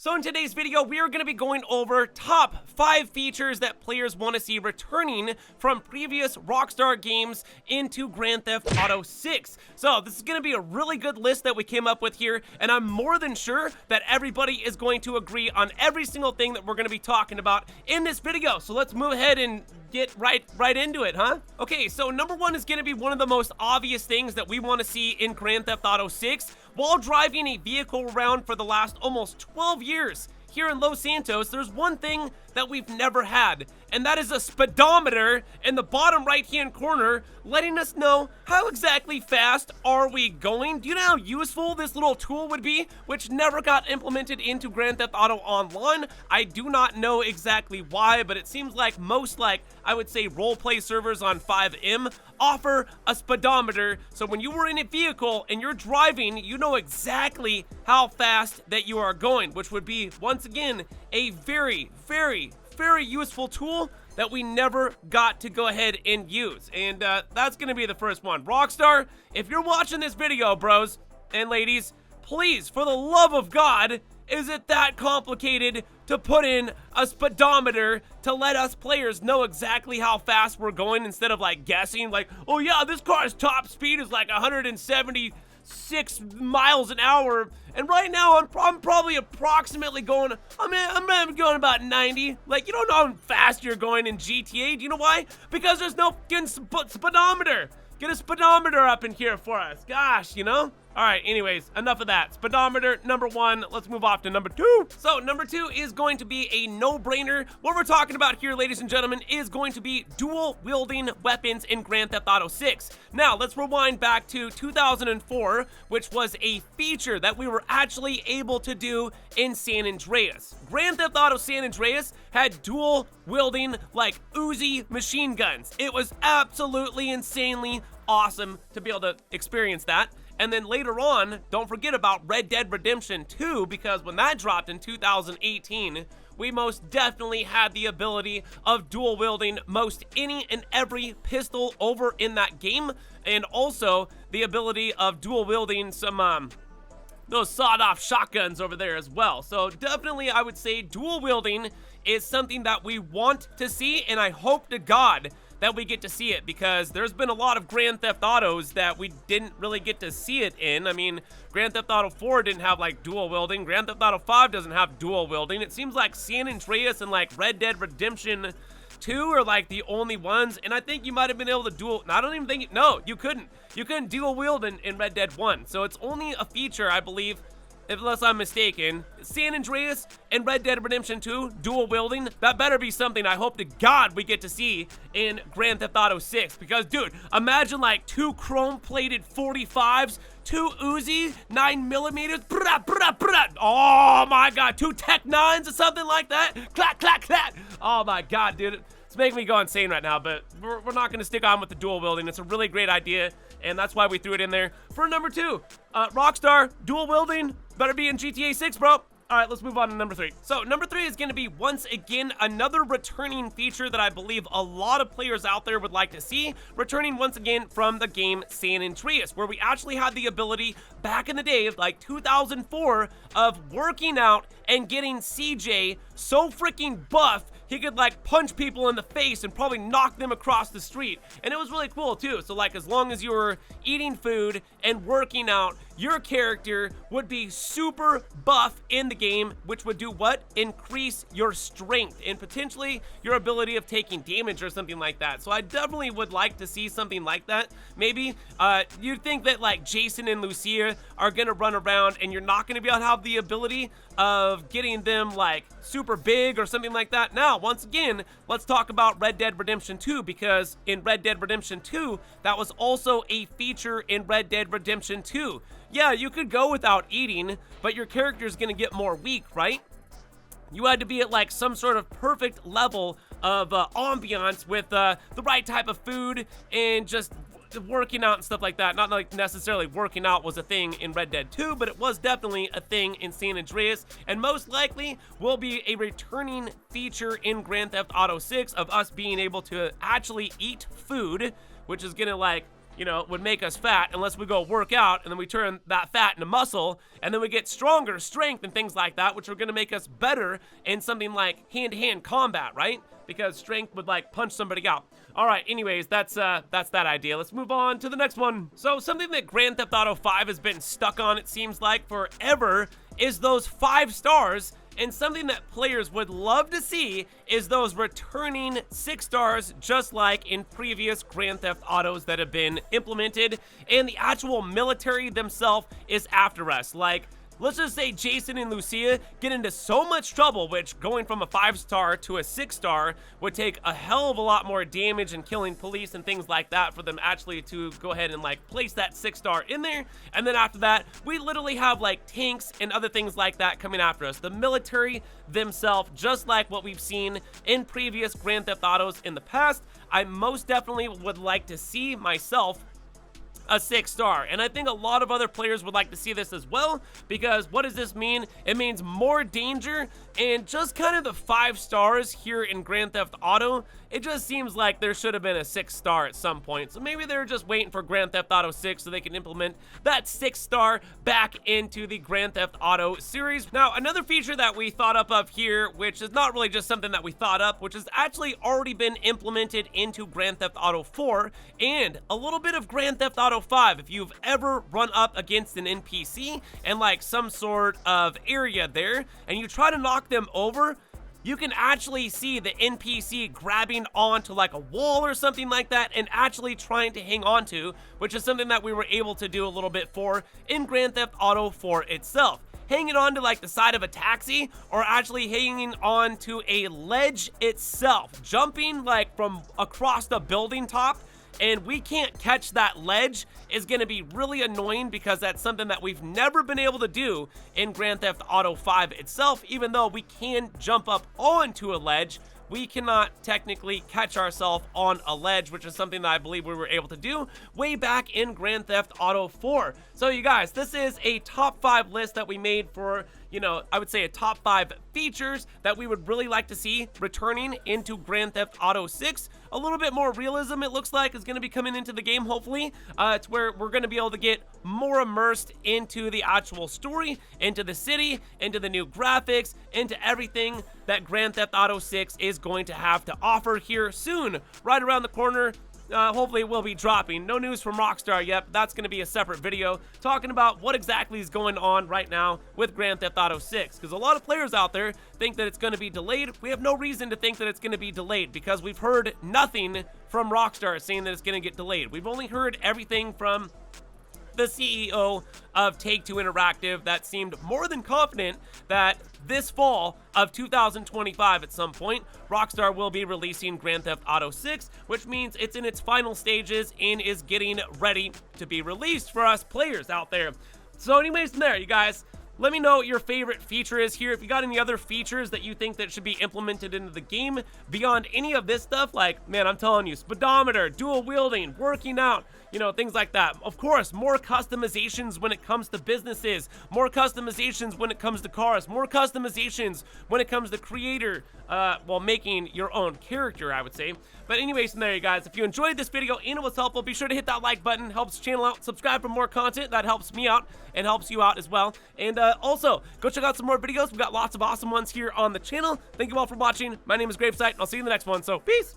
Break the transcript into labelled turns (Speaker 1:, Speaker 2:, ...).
Speaker 1: So in today's video, we are going to be going over top 5 features that players want to see returning from previous Rockstar games into Grand Theft Auto 6. So this is going to be a really good list that we came up with here, and I'm more than sure that everybody is going to agree on every single thing that we're going to be talking about in this video. So let's move ahead and get right into it, huh? Okay, so number 1 is going to be one of the most obvious things that we want to see in Grand Theft Auto 6. While driving a vehicle around for the last almost 12 years here in Los Santos, there's one thing that we've never had, and that is a speedometer in the bottom right-hand corner letting us know how exactly fast are we going. Do you know how useful this little tool would be, which never got implemented into Grand Theft Auto Online? I do not know exactly why, but it seems like most, I would say, roleplay servers on 5M offer a speedometer, so when you were in a vehicle and you're driving, you know exactly how fast that you are going, which would be, once again, a very, very, very useful tool that we never got to go ahead and use. And that's gonna be the first one. Rockstar, if you're watching this video, bros and ladies, please, for the love of God, is it that complicated to put in a speedometer to let us players know exactly how fast we're going instead of guessing oh yeah, this car's top speed is 176 miles an hour, and right now I'm probably approximately going, I'm going about 90. You don't know how fast you're going in GTA. Do you know why? Because there's no fucking speedometer. Get a speedometer up in here for us. Gosh, you know? Alright, anyways, enough of that. Speedometer, number 1. Let's move off to number 2. So, number 2 is going to be a no-brainer. What we're talking about here, ladies and gentlemen, is going to be dual-wielding weapons in Grand Theft Auto 6. Now, let's rewind back to 2004, which was a feature that we were actually able to do in San Andreas. Grand Theft Auto San Andreas had dual-wielding, Uzi machine guns. It was absolutely insanely awesome to be able to experience that. And then later on, don't forget about Red Dead Redemption 2, because when that dropped in 2018, we most definitely had the ability of dual wielding most any and every pistol over in that game, and also the ability of dual wielding some those sawed-off shotguns over there as well. So definitely, I would say dual wielding is something that we want to see, and I hope to God that we get to see it, because there's been a lot of Grand Theft Autos that we didn't really get to see it in. I mean, Grand Theft Auto 4 didn't have dual wielding. Grand Theft Auto 5 doesn't have dual wielding. It seems like San Andreas and Red Dead Redemption 2 are the only ones, and I think you might have been able to dual, I don't even think, no, you couldn't dual wield in Red Dead 1, so it's only a feature, I believe, unless I'm mistaken. San Andreas and Red Dead Redemption 2, dual wielding, that better be something I hope to God we get to see in Grand Theft Auto 6. Because, dude, imagine 2 chrome-plated 45s, 2 Uzi, 9mm, oh my God, 2 Tech 9s or something like that, clack, clack, clack. Oh my God, dude. It's making me go insane right now, but we're not going to stick on with the dual wielding. It's a really great idea, and that's why we threw it in there for number 2. Rockstar, dual wielding, better be in GTA 6, bro. All right, let's move on to number 3. So number 3 is going to be, once again, another returning feature that I believe a lot of players out there would like to see, returning once again from the game San Andreas, where we actually had the ability back in the day of 2004 of working out and getting CJ so freaking buff he could punch people in the face and probably knock them across the street. And it was really cool too. So as long as you were eating food and working out, your character would be super buff in the game, which would do what? Increase your strength and potentially your ability of taking damage or something like that. So I definitely would like to see something like that. Maybe you'd think that Jason and Lucia are gonna run around and you're not gonna be able to have the ability of getting them super big or something like that. Now, once again, let's talk about Red Dead Redemption 2, because in Red Dead Redemption 2, that was also a feature in Red Dead Redemption 2. Yeah, you could go without eating, but your character's gonna get more weak, right? You had to be at some sort of perfect level of ambiance with the right type of food and just working out and stuff like that. Not necessarily working out was a thing in Red Dead 2, but it was definitely a thing in San Andreas, and most likely will be a returning feature in Grand Theft Auto 6 of us being able to actually eat food, which is gonna you know, would make us fat unless we go work out, and then we turn that fat into muscle, and then we get stronger, strength, and things like that, which are going to make us better in something like hand-to-hand combat, right? Because strength would, like, punch somebody out. All right, anyways, that's that idea. Let's move on to the next one. So something that Grand Theft Auto 5 has been stuck on, it seems like, forever is those 5 stars. And something that players would love to see is those returning 6 stars, just like in previous Grand Theft Autos that have been implemented. And the actual military themselves is after us. Like, let's just say Jason and Lucia get into so much trouble, which going from a 5-star to a 6-star would take a hell of a lot more damage and killing police and things like that for them actually to go ahead and like place that 6-star in there. And then after that, we literally have like tanks and other things like that coming after us. The military themselves, just like what we've seen in previous Grand Theft Autos in the past, I most definitely would like to see myself a 6-star, and I think a lot of other players would like to see this as well, because what does this mean? It means more danger, and just kind of the 5 stars here in Grand Theft Auto, it just seems like there should have been a 6-star at some point. So maybe they're just waiting for Grand Theft Auto 6 so they can implement that 6-star back into the Grand Theft Auto series. Now, another feature that we thought up of here, which is not really just something that we thought up, which has actually already been implemented into Grand Theft Auto 4 and a little bit of Grand Theft Auto 5. If you've ever run up against an NPC and like some sort of area there and you try to knock them over, you can actually see the NPC grabbing onto like a wall or something like that and actually trying to hang on to, which is something that we were able to do a little bit for in Grand Theft Auto 4 itself. Hanging on to like the side of a taxi, or actually hanging on to a ledge itself, jumping like from across the building top, and we can't catch that ledge is going to be really annoying, because that's something that we've never been able to do in Grand Theft Auto 5 itself. Even though we can jump up onto a ledge, we cannot technically catch ourselves on a ledge, which is something that I believe we were able to do way back in Grand Theft Auto 4. So you guys, this is a top 5 list that we made for, you know, I would say a top 5 features that we would really like to see returning into Grand Theft Auto 6. A little bit more realism, it looks like, is going to be coming into the game, hopefully. It's where we're going to be able to get more immersed into the actual story, into the city, into the new graphics, into everything that Grand Theft Auto 6 is going to have to offer here soon, right around the corner. Hopefully it will be dropping. No news from Rockstar yet, but that's going to be a separate video talking about what exactly is going on right now with Grand Theft Auto 6, because a lot of players out there think that it's going to be delayed. We have no reason to think that it's going to be delayed, because we've heard nothing from Rockstar saying that it's going to get delayed. We've only heard everything from the CEO of Take-Two Interactive that seemed more than confident that this fall of 2025 at some point, Rockstar will be releasing Grand Theft Auto 6, which means it's in its final stages and is getting ready to be released for us players out there. So anyways, from there, you guys, let me know what your favorite feature is here. If you got any other features that you think that should be implemented into the game beyond any of this stuff, like, man, I'm telling you, speedometer, dual wielding, working out, you know, things like that. Of course, more customizations when it comes to businesses, more customizations when it comes to cars, more customizations when it comes to creator, well, making your own character, I would say. But anyways, from there, you guys, if you enjoyed this video and it was helpful, be sure to hit that like button. Helps the channel out. Subscribe for more content. That helps me out and helps you out as well. And also, go check out some more videos. We've got lots of awesome ones here on the channel. Thank you all for watching. My name is GRAVESIGHT, and I'll see you in the next one. So, peace!